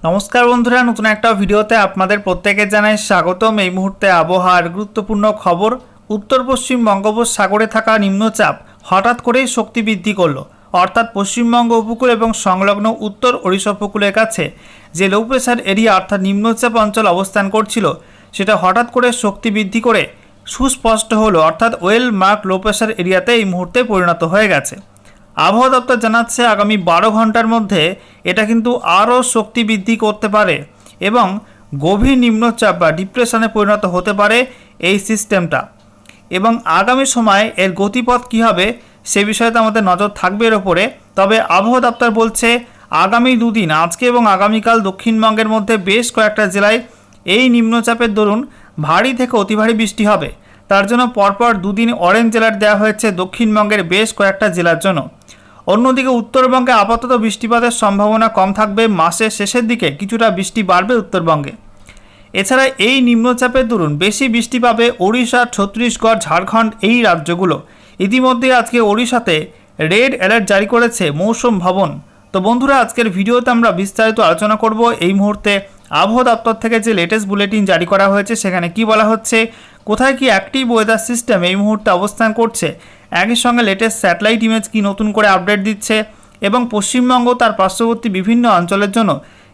নমস্কার বন্ধুরা, নতুন একটা ভিডিওতে আপনাদের প্রত্যেকে জানাই স্বাগতম। এই মুহূর্তে আবহাওয়ার গুরুত্বপূর্ণ খবর। উত্তর পশ্চিম বঙ্গোপসাগরে থাকা নিম্নচাপ হঠাৎ করেই শক্তি বৃদ্ধি করলো, অর্থাৎ পশ্চিমবঙ্গ উপকূল এবং সংলগ্ন উত্তর ওড়িশা উপকূলের কাছে যে লো প্রেশার এরিয়া অর্থাৎ নিম্নচাপ অঞ্চল অবস্থান করছিল সেটা হঠাৎ করে শক্তি বৃদ্ধি করে সুস্পষ্ট হলো, অর্থাৎ ওয়েল মার্ক লো প্রেশার এরিয়াতে এই মুহূর্তে পরিণত হয়ে গেছে। আবহাওয়া দপ্তর জানাচ্ছে আগামী 12 ঘন্টার মধ্যে এটা কিন্তু আরও শক্তি বৃদ্ধি করতে পারে এবং গভীর নিম্নচাপ বা ডিপ্রেশনে পরিণত হতে পারে এই সিস্টেমটা। এবং আগামী সময়ে এর গতিপথ কী হবে সে বিষয়ে তো আমাদের নজর থাকবে এর ওপরে। তবে আবহাওয়া দপ্তর বলছে আগামী দুদিন, আজকে এবং আগামীকাল দক্ষিণবঙ্গের মধ্যে বেশ কয়েকটা জেলায় এই নিম্নচাপের দরুন ভারী থেকে অতি ভারী বৃষ্টি হবে। তার জন্য পরপর দুদিন অরেঞ্জ অ্যালার্ট দেওয়া হয়েছে দক্ষিণবঙ্গের বেশ কয়েকটা জেলার জন্য। অন্যদিকে উত্তরবঙ্গে আপাতত বৃষ্টিপাতের সম্ভাবনা কম থাকবে, মাসের শেষের দিকে কিছুটা বৃষ্টি বাড়বে উত্তরবঙ্গে। এছাড়া এই নিম্নচাপের দরুন বেশি বৃষ্টি পাবে ওড়িশা, ছত্তিশগড়, ঝাড়খণ্ড এই রাজ্যগুলো। ইতিমধ্যে আজকে ওড়িশাতে রেড অ্যালার্ট জারি করেছে মৌসুম ভবন। তো বন্ধুরা, আজকের ভিডিওতে আমরা বিস্তারিত আলোচনা করব এই মুহূর্তে আবহাওয়া দপ্তর থেকে যে লেটেস্ট বুলেটিন জারি করা হয়েছে সেখানে কি বলা হচ্ছে, কোথায় কি অ্যাক্টিভ ওয়েদার সিস্টেম এই মুহূর্তে অবস্থান করছে, একই সঙ্গে লেটেস্ট স্যাটেলাইট ইমেজ কি নতুন করে আপডেট দিচ্ছে এবং পশ্চিমবঙ্গ তার পার্শ্ববর্তী বিভিন্ন অঞ্চলের জন্য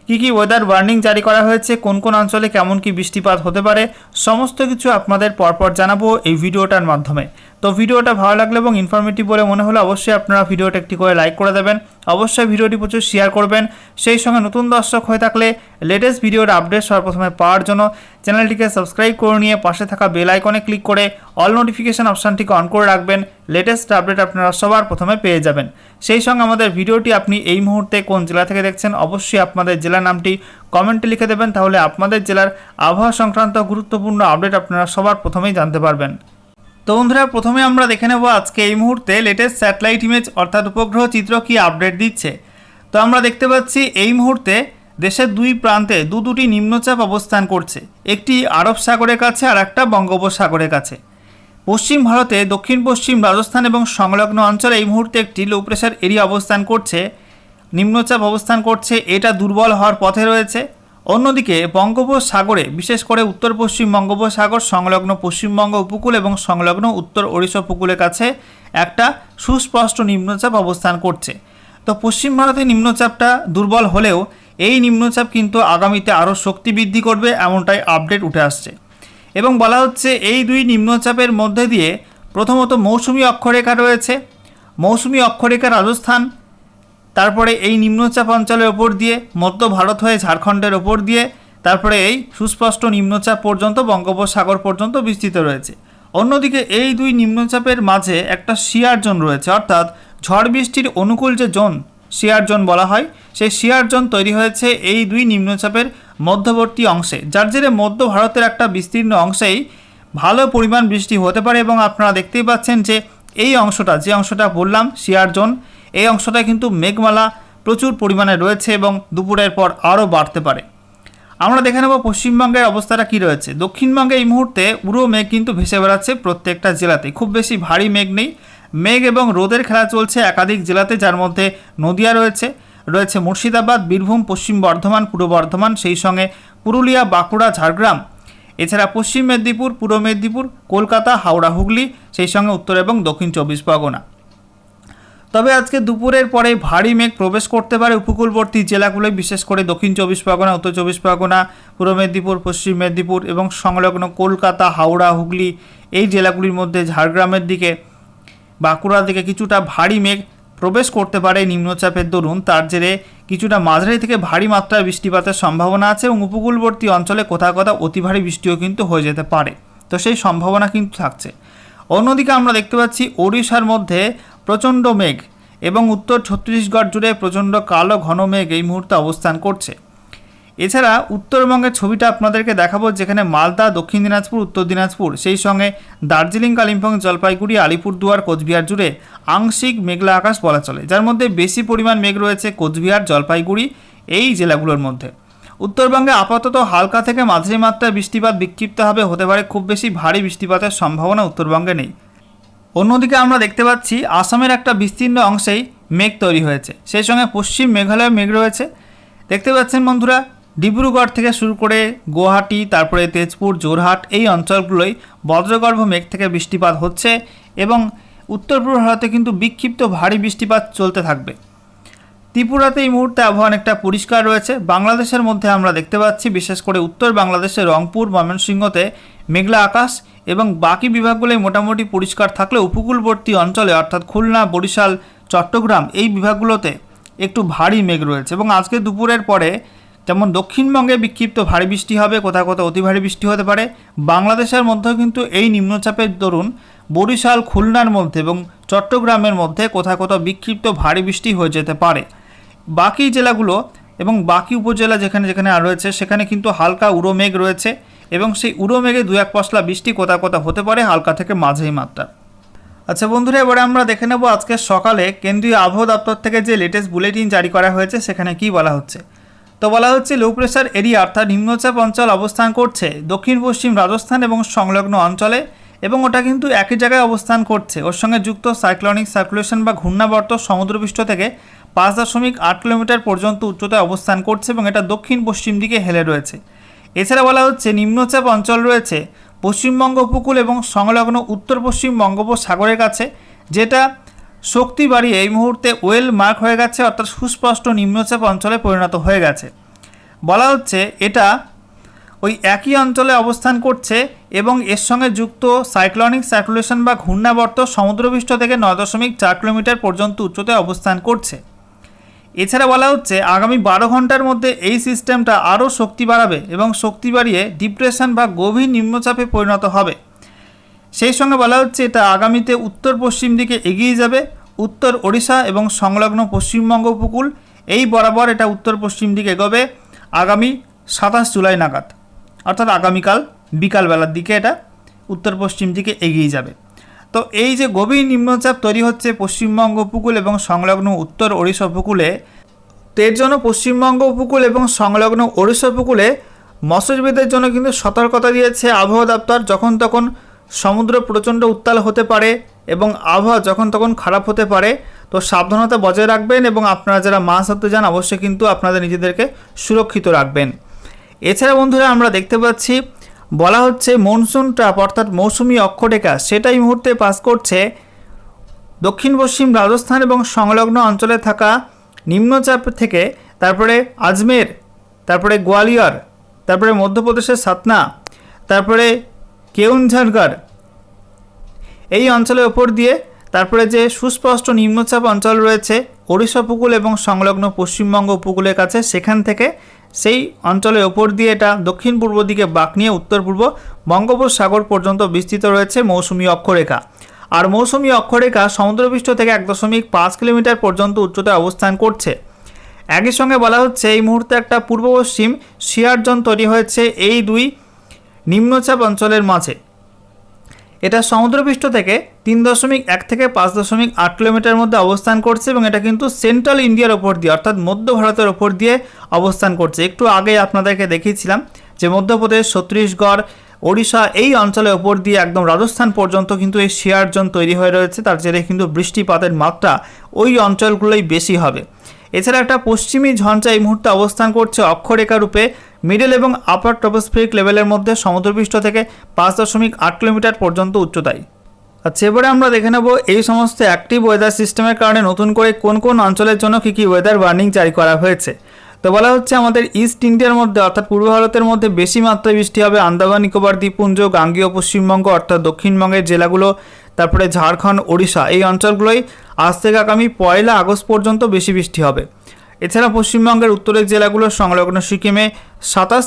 কি ওয়েদার ওয়ার্নিং জারি করা হয়েছে, কোন কোন অঞ্চলে কেমন কি বৃষ্টিপাত হতে পারে, সমস্ত কিছু আপনাদের পরপর জানাবো এই ভিডিওটার মাধ্যমে। তো ভিডিওটা ভালো লাগলে এবং ইনফরমেটিভ বলে মনে হলে অবশ্যই আপনারা ভিডিওটা একটি করে লাইক করে দেবেন, অবশ্যই ভিডিওটি প্রচুর শেয়ার করবেন। সেই সঙ্গে নতুন দর্শক হয়ে থাকলে লেটেস্ট ভিডিওর আপডেট সর্বপ্রথমে পাওয়ার জন্য চ্যানেলটিকে সাবস্ক্রাইব করে নিয়ে পাশে থাকা বেল আইকনে ক্লিক করে অল নোটিফিকেশন অপশানটিকে অন করে রাখবেন। লেটেস্ট আপডেট আপনারা সবার প্রথমে পেয়ে যাবেন। সেই সঙ্গে আমাদের ভিডিওটি আপনি এই মুহূর্তে কোন জেলা থেকে দেখছেন অবশ্যই আপনাদের জেলার নামটি কমেন্টে লিখে দেবেন, তাহলে আপনাদের জেলার আবহাওয়া সংক্রান্ত গুরুত্বপূর্ণ আপডেট আপনারা সবার প্রথমেই জানতে পারবেন। তো বন্ধুরা, প্রথমে আমরা দেখে নেব আজকে এই মুহূর্তে লেটেস্ট স্যাটেলাইট ইমেজ অর্থাৎ উপগ্রহ চিত্র কি আপডেট দিচ্ছে। তো আমরা দেখতে পাচ্ছি এই মুহূর্তে দেশের দুই প্রান্তে দুটি নিম্নচাপ অবস্থান করছে, একটি আরব সাগরের কাছে আর একটা বঙ্গোপসাগরের কাছে। পশ্চিম ভারতে দক্ষিণ পশ্চিম রাজস্থান এবং সংলগ্ন অঞ্চলে এই মুহূর্তে একটি লো প্রেশার এরিয়া অবস্থান করছে, নিম্নচাপ অবস্থান করছে, এটা দুর্বল হওয়ার পথে রয়েছে। অন্যদিকে বঙ্গোপসাগরে বিশেষ করে উত্তর পশ্চিম বঙ্গোপসাগর সংলগ্ন পশ্চিমবঙ্গ উপকূল এবং সংলগ্ন উত্তর ওড়িশা উপকূলের কাছে একটা সুস্পষ্ট নিম্নচাপ অবস্থান করছে। তো পশ্চিম ভারতে নিম্নচাপটা দুর্বল হলেও এই নিম্নচাপ কিন্তু আগামীতে আরও শক্তি বৃদ্ধি করবে এমনটাই আপডেট উঠে আসছে। এবং বলা হচ্ছে এই দুই নিম্নচাপের মধ্যে দিয়ে প্রথমত মৌসুমী অক্ষরেখা রয়েছে, মৌসুমী অক্ষরেখা রাজস্থান, তারপরে এই নিম্নচাপ অঞ্চলের ওপর দিয়ে মধ্য ভারত হয়ে ঝাড়খণ্ডের ওপর দিয়ে তারপরে এই সুস্পষ্ট নিম্নচাপ পর্যন্ত বঙ্গোপসাগর পর্যন্ত বিস্তৃত রয়েছে। অন্যদিকে এই দুই নিম্নচাপের মাঝে একটা শিয়ার জোন রয়েছে, অর্থাৎ ঝড় বৃষ্টির অনুকূল যে জোন শিয়ার জোন বলা হয়, সেই শিয়ার জোন তৈরি হয়েছে এই দুই নিম্নচাপের মধ্যবর্তী অংশে, যার জেরে মধ্য ভারতের একটা বিস্তীর্ণ অংশেই ভালো পরিমাণ বৃষ্টি হতে পারে। এবং আপনারা দেখতেই পাচ্ছেন যে এই অংশটা, যে অংশটা বললাম শিয়ার জোন, এই অংশটা কিন্তু মেঘমালা প্রচুর পরিমাণে রয়েছে এবং দুপুরের পর আরও বাড়তে পারে। আমরা দেখে নেব পশ্চিমবঙ্গের অবস্থাটা কী রয়েছে। দক্ষিণবঙ্গে এই মুহূর্তে পুরো মেঘ কিন্তু ভেসে বেড়াচ্ছে প্রত্যেকটা জেলাতে, খুব বেশি ভারী মেঘ নেই, মেঘ এবং রোদের খেলা চলছে একাধিক জেলাতে, যার মধ্যে নদিয়া রয়েছে মুর্শিদাবাদ, বীরভূম, পশ্চিম বর্ধমান, পূর্ব বর্ধমান, সেই সঙ্গে পুরুলিয়া, বাঁকুড়া, ঝাড়গ্রাম, এছাড়া পশ্চিম মেদিনীপুর, পূর্ব মেদিনীপুর, কলকাতা, হাওড়া, হুগলি, সেই সঙ্গে উত্তর এবং দক্ষিণ 24 পরগনা। তবে আজকে দুপুরের পরে ভারী মেঘ প্রবেশ করতে পারে উপকূলবর্তী জেলাগুলোয়, বিশেষ করে দক্ষিণ 24 পরগনা, উত্তর 24 পরগনা, পূর্ব মেদিনীপুর, পশ্চিম মেদিনীপুর এবং সংলগ্ন কলকাতা, হাওড়া, হুগলি এই জেলাগুলির মধ্যে ঝাড়গ্রামের দিকে, বাঁকুড়ার দিকে কিছুটা ভারী মেঘ প্রবেশ করতে পারে নিম্নচাপের দরুন। তার জেরে কিছুটা মাঝারি থেকে ভারী মাত্রার বৃষ্টিপাতের সম্ভাবনা আছে এবং উপকূলবর্তী অঞ্চলে কোথাও কোথাও অতি ভারী বৃষ্টিও কিন্তু হয়ে যেতে পারে, তো সেই সম্ভাবনা কিন্তু থাকছে। অন্যদিকে আমরা দেখতে পাচ্ছি ওড়িশার মধ্যে প্রচণ্ড মেঘ এবং উত্তর ছত্তিশগড় জুড়ে প্রচণ্ড কালো ঘন মেঘ এই মুহূর্তে অবস্থান করছে। এছাড়া উত্তরবঙ্গের ছবিটা আপনাদেরকে দেখাবো, যেখানে মালদা, দক্ষিণ দিনাজপুর, উত্তর দিনাজপুর, সেই সঙ্গে দার্জিলিং, কালিম্পং, জলপাইগুড়ি, আলিপুরদুয়ার, কোচবিহার জুড়ে আংশিক মেঘলা আকাশ বলা চলে, যার মধ্যে বেশি পরিমাণ মেঘ রয়েছে কোচবিহার, জলপাইগুড়ি এই জেলাগুলোর মধ্যে। উত্তরবঙ্গে আপাতত হালকা থেকে মাঝারি মাত্রায় বৃষ্টিপাত বিক্ষিপ্তভাবে হতে পারে, খুব বেশি ভারী বৃষ্টিপাতের সম্ভাবনা উত্তরবঙ্গে নেই। অন্যদিকে আমরা দেখতে পাচ্ছি আসামের একটা বিস্তীর্ণ অংশেই মেঘ তৈরি হয়েছে, সেই সঙ্গে পশ্চিম মেঘালয়ে মেঘ রয়েছে। দেখতে পাচ্ছেন বন্ধুরা ডিব্রুগড় থেকে শুরু করে গুয়াহাটি, তারপরে তেজপুর, যোরহাট এই অঞ্চলগুলোই বজ্রগর্ভ মেঘ থেকে বৃষ্টিপাত হচ্ছে এবং উত্তর পূর্ব ভারতে কিন্তু বিক্ষিপ্ত ভারী বৃষ্টিপাত চলতে থাকবে। ত্রিপুরাতে এই মুহূর্তে আবহাওয়া অনেকটা পরিষ্কার রয়েছে। বাংলাদেশের মধ্যে আমরা দেখতে পাচ্ছি বিশেষ করে উত্তর বাংলাদেশের রংপুর, ময়মনসিংহতে মেঘলা আকাশ এবং বাকি বিভাগগুলোই মোটামুটি পরিষ্কার থাকলে উপকূলবর্তী অঞ্চলে অর্থাৎ খুলনা, বরিশাল, চট্টগ্রাম এই বিভাগগুলোতে একটু ভারী মেঘ রয়েছে এবং আজকে দুপুরের পরে যেমন দক্ষিণবঙ্গে বিক্ষিপ্ত ভারী বৃষ্টি হবে, কোথাও কোথাও অতি ভারী বৃষ্টি হতে পারে। বাংলাদেশের মধ্যেও কিন্তু এই নিম্নচাপের দরুন বরিশাল, খুলনার মধ্যে এবং চট্টগ্রামের মধ্যে কোথাও কোথাও বিক্ষিপ্ত ভারী বৃষ্টি হয়ে যেতে পারে। বাকি জেলাগুলো এবং বাকি উপজেলা যেখানে যেখানে আর রয়েছে সেখানে কিন্তু হালকা উড়ো মেঘ রয়েছে এবং সেই উড়ো মেঘে 2-1 পশলা বৃষ্টি কোথাও কোথাও হতে পারে হালকা থেকে মাঝারি মাত্রা। আচ্ছা বন্ধুরা, এবারে আমরা দেখে নেব আজকে সকালে কেন্দ্রীয় আবহাওয়া দপ্তর থেকে যে লেটেস্ট বুলেটিন জারি করা হয়েছে সেখানে কি বলা হচ্ছে। তো বলা হচ্ছে লো প্রেশার এরিয়া অর্থাৎ নিম্নচাপ অঞ্চল অবস্থান করছে দক্ষিণ পশ্চিম রাজস্থান এবং সংলগ্ন অঞ্চলে এবং ওটা কিন্তু একই জায়গায় অবস্থান করছে। ওর সঙ্গে যুক্ত সাইক্লোনিক সার্কুলেশন বা ঘূর্ণাবর্ত সমুদ্রপৃষ্ঠ থেকে 5.8 কিলোমিটার পর্যন্ত উচ্চতায় অবস্থান করছে এবং এটা দক্ষিণ পশ্চিম দিকে হেলে রয়েছে। এছাড়া বলা হচ্ছে নিম্নচাপ অঞ্চল রয়েছে পশ্চিমবঙ্গ উপকূল এবং সংলগ্ন উত্তর পশ্চিম বঙ্গোপসাগরের কাছে, যেটা শক্তি বাড়িয়ে এই মুহূর্তে ওয়েল মার্ক হয়ে গেছে অর্থাৎ সুস্পষ্ট নিম্নচাপ অঞ্চলে পরিণত হয়ে গেছে। বলা হচ্ছে এটা ওই একই অঞ্চলে অবস্থান করছে এবং এর সঙ্গে যুক্ত সাইক্লোনিক সার্কুলেশন বা ঘূর্ণাবর্ত সমুদ্রপৃষ্ঠ থেকে 9.4 কিলোমিটার পর্যন্ত উচ্চতায় অবস্থান করছে। এছাড়া বলা হচ্ছে আগামী 12 ঘন্টার মধ্যে এই সিস্টেমটা আরও শক্তি বাড়াবে এবং শক্তি বাড়িয়ে ডিপ্রেশন বা গভীর নিম্নচাপে পরিণত হবে। সেই সঙ্গে বলা হচ্ছে এটা আগামীতে উত্তর পশ্চিম দিকে এগিয়ে যাবে উত্তর ওড়িশা এবং সংলগ্ন পশ্চিমবঙ্গ উপকূল এই বরাবর এটা উত্তর পশ্চিম দিকে এগোবে আগামী 27 জুলাই নাগাদ, অর্থাৎ আগামীকাল বিকালবেলার দিকে এটা উত্তর পশ্চিম দিকে এগিয়ে যাবে। তো এই যে গভীর নিম্নচাপ তৈরি হচ্ছে পশ্চিমবঙ্গ উপকূল এবং সংলগ্ন উত্তর ওড়িশা উপকূলে, তো এর জন্য পশ্চিমবঙ্গ উপকূল এবং সংলগ্ন ওড়িশা উপকূলে মৎস্যজীবীদের জন্য কিন্তু সতর্কতা দিয়েছে আবহাওয়া দপ্তর। যখন তখন সমুদ্র প্রচণ্ড উত্তাল হতে পারে এবং আবহাওয়া যখন তখন খারাপ হতে পারে, তো সাবধানতা বজায় রাখবেন এবং আপনারা যারা মাছ ধরতে যান অবশ্যই কিন্তু আপনাদের নিজেদেরকে সুরক্ষিত রাখবেন। এছাড়া বন্ধুরা আমরা দেখতে পাচ্ছি বলা হচ্ছে মনসুন ট্র্যাপ অর্থাৎ মৌসুমি অক্ষরেখা সেটা এই মুহূর্তে পাস করছে দক্ষিণ পশ্চিম রাজস্থান এবং সংলগ্ন অঞ্চলে থাকা নিম্নচাপ থেকে, তারপরে আজমের, তারপরে গোয়ালিয়র, তারপরে মধ্যপ্রদেশের সাতনা, তারপরে কেউনঝাড়গড় এই অঞ্চলের ওপর দিয়ে, তারপরে যে সুস্পষ্ট নিম্নচাপ অঞ্চল রয়েছে ওড়িশা উপকূল এবং সংলগ্ন পশ্চিমবঙ্গ উপকূলের কাছে সেখান থেকে সেই অঞ্চলের ওপর দিয়ে এটা দক্ষিণ পূর্ব দিকে বাঁক নিয়ে উত্তর পূর্ব বঙ্গোপসাগর পর্যন্ত বিস্তৃত রয়েছে মৌসুমি অক্ষরেখা। আর মৌসুমি অক্ষরেখা সমুদ্রপৃষ্ঠ থেকে 1.5 কিলোমিটার পর্যন্ত উচ্চতায় অবস্থান করছে। একই সঙ্গে বলা হচ্ছে এই মুহূর্তে একটা পূর্ব পশ্চিম শিয়ার জোন তৈরি হয়েছে এই দুই নিম্নচাপ অঞ্চলের মাঝে। এটা সমুদ্রপৃষ্ঠ থেকে 3.1 থেকে 5.8 কিলোমিটার মধ্যে অবস্থান করছে এবং এটা কিন্তু সেন্ট্রাল ইন্ডিয়ার ওপর দিয়ে অর্থাৎ মধ্য ভারতের ওপর দিয়ে অবস্থান করছে। একটু আগে আপনাদেরকে দেখিয়েছিলাম যে মধ্যপ্রদেশ, ছত্তিশগড়, ওড়িশা এই অঞ্চলের ওপর দিয়ে একদম রাজস্থান পর্যন্ত কিন্তু এই শিয়ার জোন তৈরি হয়ে রয়েছে, তার জেরে কিন্তু বৃষ্টিপাতের মাত্রা ওই অঞ্চলগুলোই বেশি হবে। এছাড়া একটা পশ্চিমী ঝঞ্ঝা এই মুহূর্তে অবস্থান করছে অক্ষরেখা রূপে মিডল এবং আপার ট্রপোস্ফিরিক লেভেলের মধ্যে সমুদ্রপৃষ্ঠ থেকে 5.8 কিলোমিটার পর্যন্ত উচ্চতায়। আচ্ছা এবারে আমরা দেখে নেব এই সমস্ত অ্যাক্টিভ ওয়েদার সিস্টেমের কারণে নতুন করে কোন কোন অঞ্চলের জন্য কী কী ওয়েদার ওয়ার্নিং জারি করা হয়েছে। তো বলা হচ্ছে আমাদের ইস্ট ইন্ডিয়ার মধ্যে অর্থাৎ পূর্ব ভারতের মধ্যে বেশি মাত্রায় বৃষ্টি হবে আন্দামান নিকোবর দ্বীপপুঞ্জ, গাঙ্গেয় পশ্চিমবঙ্গ অর্থাৎ দক্ষিণবঙ্গের জেলাগুলো, তারপরে ঝাড়খণ্ড, ওড়িশা এই অঞ্চলগুলোই আজ থেকে আগামী 1 আগস্ট পর্যন্ত বেশি বৃষ্টি হবে। এছাড়া পশ্চিমবঙ্গের উত্তরের জেলাগুলো সংলগ্ন সিকিমে 27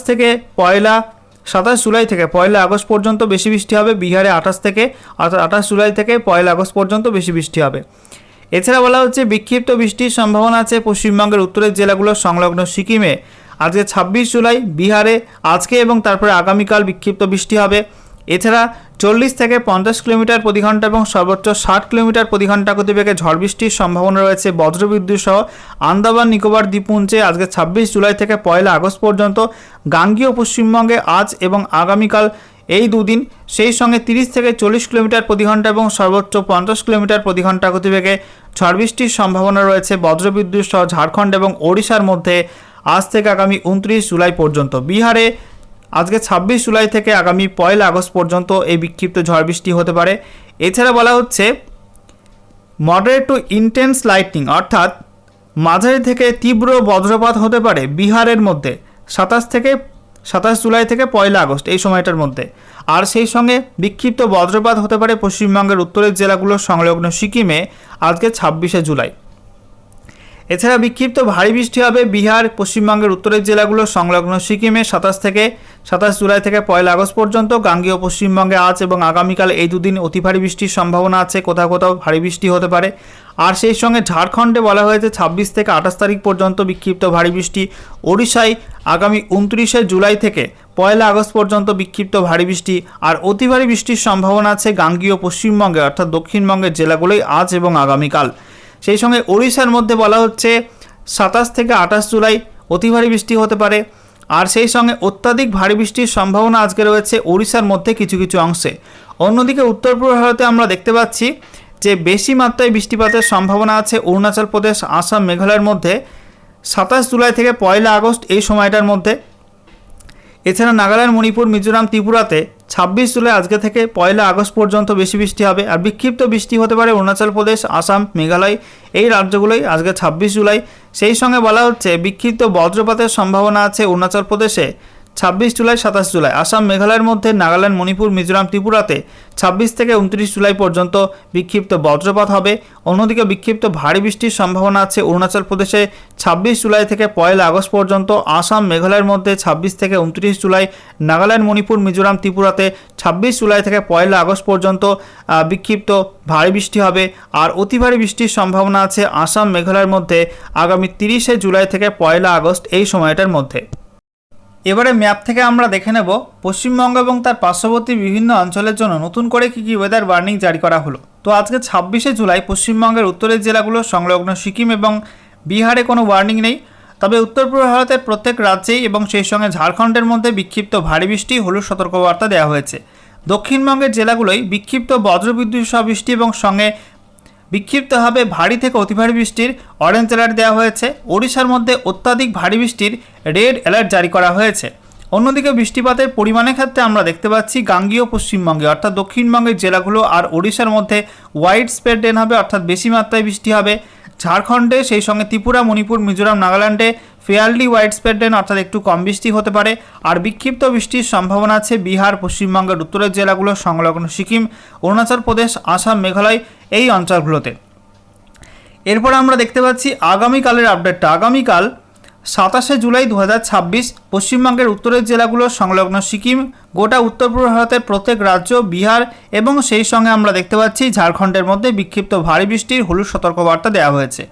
জুলাই থেকে 1 আগস্ট পর্যন্ত বেশি বৃষ্টি হবে। বিহারে 28 জুলাই থেকে 1 আগস্ট পর্যন্ত বেশি বৃষ্টি হবে। এছাড়া বলা হচ্ছে বিক্ষিপ্ত বৃষ্টির সম্ভাবনা আছে পশ্চিমবঙ্গের উত্তরের জেলাগুলো সংলগ্ন সিকিমে আজকে 26 জুলাই, বিহারে আজকে এবং তারপরে আগামীকাল বিক্ষিপ্ত বৃষ্টি হবে। এছাড়া 40 থেকে 50 কিলোমিটার প্রতি ঘন্টা এবং সর্বোচ্চ 60 কিলোমিটার প্রতি ঘন্টা গতিবেগে ঝড় বৃষ্টির সম্ভাবনা রয়েছে বজ্রবিদ্যুৎ সহ আন্দামান নিকোবর দ্বীপপুঞ্জে আজকে 26 জুলাই থেকে 1 আগস্ট পর্যন্ত, গাঙ্গেয় পশ্চিমবঙ্গে আজ এবং আগামীকাল এই দুদিন, সেই সঙ্গে 30 থেকে 40 কিলোমিটার প্রতি ঘন্টা এবং সর্বোচ্চ 50 কিলোমিটার প্রতি ঘন্টা গতিবেগে ঝড় বৃষ্টির সম্ভাবনা রয়েছে বজ্রবিদ্যুৎ সহ ঝাড়খণ্ড এবং ওড়িশার মধ্যে আজ থেকে আগামী 29 জুলাই পর্যন্ত। বিহারে আজকে 26 জুলাই থেকে আগামী 1 আগস্ট পর্যন্ত এই বিক্ষিপ্ত ঝড় বৃষ্টি হতে পারে। এছাড়া বলা হচ্ছে মডারেট টু ইন্টেন্স লাইটনিং অর্থাৎ মাঝারি থেকে তীব্র বজ্রপাত হতে পারে বিহারের মধ্যে 27 জুলাই থেকে 1 আগস্ট এই সময়টার মধ্যে। আর সেই সঙ্গে বিক্ষিপ্ত বজ্রপাত হতে পারে পশ্চিমবঙ্গের উত্তরের জেলাগুলো সংলগ্ন সিকিমে আজকে 26 জুলাই। এছাড়া বিক্ষিপ্ত ভারী বৃষ্টি হবে বিহার পশ্চিমবঙ্গের উত্তরের জেলাগুলো সংলগ্ন সিকিমে 27 জুলাই থেকে 1 আগস্ট পর্যন্ত। গাঙ্গেয় পশ্চিমবঙ্গে আজ এবং আগামীকাল এই দুদিন অতি ভারী বৃষ্টির সম্ভাবনা আছে, কোথাও কোথাও ভারী বৃষ্টি হতে পারে। আর সেই সঙ্গে ঝাড়খণ্ডে বলা হয়েছে 26 থেকে 28 তারিখ পর্যন্ত বিক্ষিপ্ত ভারী বৃষ্টি। ওড়িশায় আগামী 29 জুলাই থেকে 1 আগস্ট পর্যন্ত বিক্ষিপ্ত ভারী বৃষ্টি আর অতি ভারী বৃষ্টির সম্ভাবনা আছে গাঙ্গেয় পশ্চিমবঙ্গে অর্থাৎ দক্ষিণবঙ্গের জেলাগুলোই আজ এবং আগামীকাল। সেই সঙ্গে ওড়িশার মধ্যে বলা হচ্ছে 27 থেকে 28 জুলাই অতি ভারী বৃষ্টি হতে পারে। আর সেই সঙ্গে অত্যাধিক ভারী বৃষ্টির সম্ভাবনা আজকে রয়েছে ওড়িশার মধ্যে কিছু কিছু অংশে। অন্যদিকে উত্তর পূর্ব ভারতে আমরা দেখতে পাচ্ছি যে বেশি মাত্রায় বৃষ্টিপাতের সম্ভাবনা আছে অরুণাচল প্রদেশ, আসাম, মেঘালয়ের মধ্যে 27 জুলাই থেকে 1 আগস্ট এই সময়টার মধ্যে। এছাড়া নাগাল্যান্ড, মণিপুর, মিজোরাম, ত্রিপুরাতে 26 জুলাই আজকে থেকে 1 আগস্ট পর্যন্ত বেশি বৃষ্টি হবে। আর বিক্ষিপ্ত বৃষ্টি হতে পারে অরুণাচল প্রদেশ, আসাম, মেঘালয় এই রাজ্যগুলোই আজকে 26 জুলাই। সেই সঙ্গে বলা হচ্ছে বিক্ষিপ্ত বজ্রপাতের সম্ভাবনা আছে অরুণাচল প্রদেশে 26 জুলাই 27 জুলাই। আসাম, মেঘালয়ের মধ্যে নাগাল্যান্ড, মণিপুর, মিজোরাম, ত্রিপুরাতে 26 থেকে 29 জুলাই পর্যন্ত বিক্ষিপ্ত বজ্রপাত হবে। অন্যদিকে বিক্ষিপ্ত ভারী বৃষ্টির সম্ভাবনা আছে অরুণাচল প্রদেশে 26 জুলাই থেকে 1 আগস্ট পর্যন্ত। আসাম, মেঘালয়ের মধ্যে 26 থেকে 29 জুলাই। নাগাল্যান্ড, মণিপুর, মিজোরাম, ত্রিপুরাতে 26 জুলাই থেকে 1 আগস্ট পর্যন্ত বিক্ষিপ্ত ভারী বৃষ্টি হবে। আর অতি ভারী বৃষ্টির সম্ভাবনা আছে আসাম, মেঘালয়ের মধ্যে আগামী 30 জুলাই থেকে 1 আগস্ট এই সময়টার মধ্যে। এবারে ম্যাপ থেকে আমরা দেখে নেব পশ্চিমবঙ্গ এবং তার পার্শ্ববর্তী বিভিন্ন অঞ্চলের জন্য নতুন করে কী কী ওয়েদার ওয়ার্নিং জারি করা হলো। তো আজকে 26 জুলাই পশ্চিমবঙ্গের উত্তরের জেলাগুলো সংলগ্ন সিকিম এবং বিহারে কোনো ওয়ার্নিং নেই, তবে উত্তর পূর্ব ভারতের প্রত্যেক রাজ্যেই এবং সেই সঙ্গে ঝাড়খণ্ডের মধ্যে বিক্ষিপ্ত ভারী বৃষ্টি হলুদ সতর্কবার্তা দেওয়া হয়েছে। দক্ষিণবঙ্গের জেলাগুলোই বিক্ষিপ্ত বজ্রবিদ্যুৎ সহ বৃষ্টি এবং সঙ্গে বিক্ষিপ্তভাবে ভারী থেকে অতি ভারী বৃষ্টির অরেঞ্জ অ্যালার্ট দেওয়া হয়েছে। ওড়িশার মধ্যে অত্যাধিক ভারী বৃষ্টির রেড অ্যালার্ট জারি করা হয়েছে। অন্যদিকে বৃষ্টিপাতের পরিমাণের ক্ষেত্রে আমরা দেখতে পাচ্ছি গাঙ্গেয় পশ্চিমবঙ্গে অর্থাৎ দক্ষিণবঙ্গের জেলাগুলো আর ওড়িশার মধ্যে হোয়াইট স্প্রেড রেন হবে অর্থাৎ বেশি মাত্রায় বৃষ্টি হবে। ঝাড়খণ্ডে সেই সঙ্গে ত্রিপুরা, মণিপুর, মিজোরাম, নাগাল্যান্ডে ফেয়ারলি হোয়াইট স্প্রেড রেন অর্থাৎ একটু কম বৃষ্টি হতে পারে। আর বিক্ষিপ্ত বৃষ্টির সম্ভাবনা আছে বিহার, পশ্চিমবঙ্গের উত্তরের জেলাগুলো সংলগ্ন সিকিম, অরুণাচল প্রদেশ, আসাম, মেঘালয় এই অঞ্চলগুলোতে। এরপর আমরা দেখতে পাচ্ছি আগামীকালের আপডেটটা। আগামীকাল 27 জুলাই 2026 পশ্চিমবঙ্গের উত্তরের জেলাগুলো সংলগ্ন সিকিম, গোটা উত্তর পূর্ব ভারতের প্রত্যেক রাজ্য, বিহার এবং সেই সঙ্গে আমরা দেখতে পাচ্ছি ঝাড়খণ্ডের মধ্যে বিক্ষিপ্ত ভারী বৃষ্টির হলুদ সতর্কবার্তা দেওয়া হয়েছে।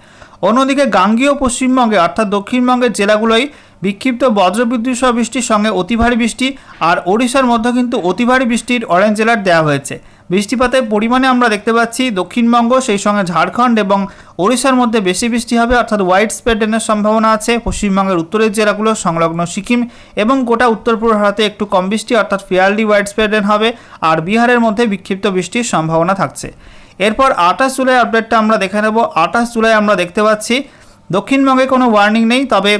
অন্যদিকে গাঙ্গেয় পশ্চিমবঙ্গে অর্থাৎ দক্ষিণবঙ্গের জেলাগুলোই বিক্ষিপ্ত বজ্রবিদ্যুৎ সহ বৃষ্টির সঙ্গে অতি ভারী বৃষ্টি আর ওড়িশার মধ্যে কিন্তু অতি ভারী বৃষ্টির অরেঞ্জ অ্যালার্ট দেওয়া হয়েছে। বৃষ্টিপাতের পরিমাণে আমরা দেখতে পাচ্ছি দক্ষিণবঙ্গ সেই সঙ্গে ঝাড়খণ্ড এবং ওড়িশার মধ্যে বেশি বৃষ্টি হবে অর্থাৎ হোয়াইট স্প্রেড রেনের সম্ভাবনা আছে। পশ্চিমবঙ্গের উত্তরের জেলাগুলো সংলগ্ন সিকিম এবং গোটা উত্তর পূর্ব ভারতে একটু কম বৃষ্টি অর্থাৎ ফেয়ারলি হোয়াইট স্প্রেড রেন হবে। আর বিহারের মধ্যে বিক্ষিপ্ত বৃষ্টির সম্ভাবনা থাকছে। এরপর 28 জুলাই আপডেটটা আমরা দেখে নেব। 28 জুলাই আমরা দেখতে পাচ্ছি দক্ষিণবঙ্গে কোনো ওয়ার্নিং নেই, তবে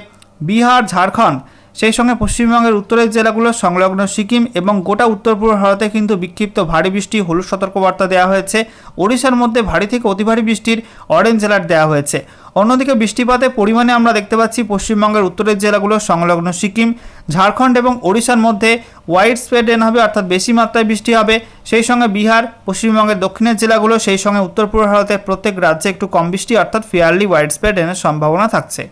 বিহার, ঝাড়খণ্ড সেই সঙ্গে পশ্চিমবঙ্গের উত্তরের জেলাগুলো সংলগ্ন সিকিম এবং গোটা উত্তর পূর্ব ভারতে কিন্তু বিক্ষিপ্ত ভারী বৃষ্টি হলুদ সতর্কবার্তা দেওয়া হয়েছে। ওড়িশার মধ্যে ভারী থেকে অতি ভারী বৃষ্টির অরেঞ্জ অ্যালার্ট দেওয়া হয়েছে। অন্যদিকে বৃষ্টিপাতের পরিমাণে আমরা দেখতে পাচ্ছি পশ্চিমবঙ্গের উত্তরের জেলাগুলো সংলগ্ন সিকিম, ঝাড়খণ্ড এবং ওড়িশার মধ্যে হোয়াইট স্প্রেড রেন হবে অর্থাৎ বেশি মাত্রায় বৃষ্টি হবে। সেই সঙ্গে বিহার, পশ্চিমবঙ্গের দক্ষিণের জেলাগুলো সেই সঙ্গে উত্তর পূর্ব ভারতের প্রত্যেক রাজ্যে একটু কম বৃষ্টি অর্থাৎ ফেয়ারলি হোয়াইট স্প্রেড রেনের সম্ভাবনা থাকছে।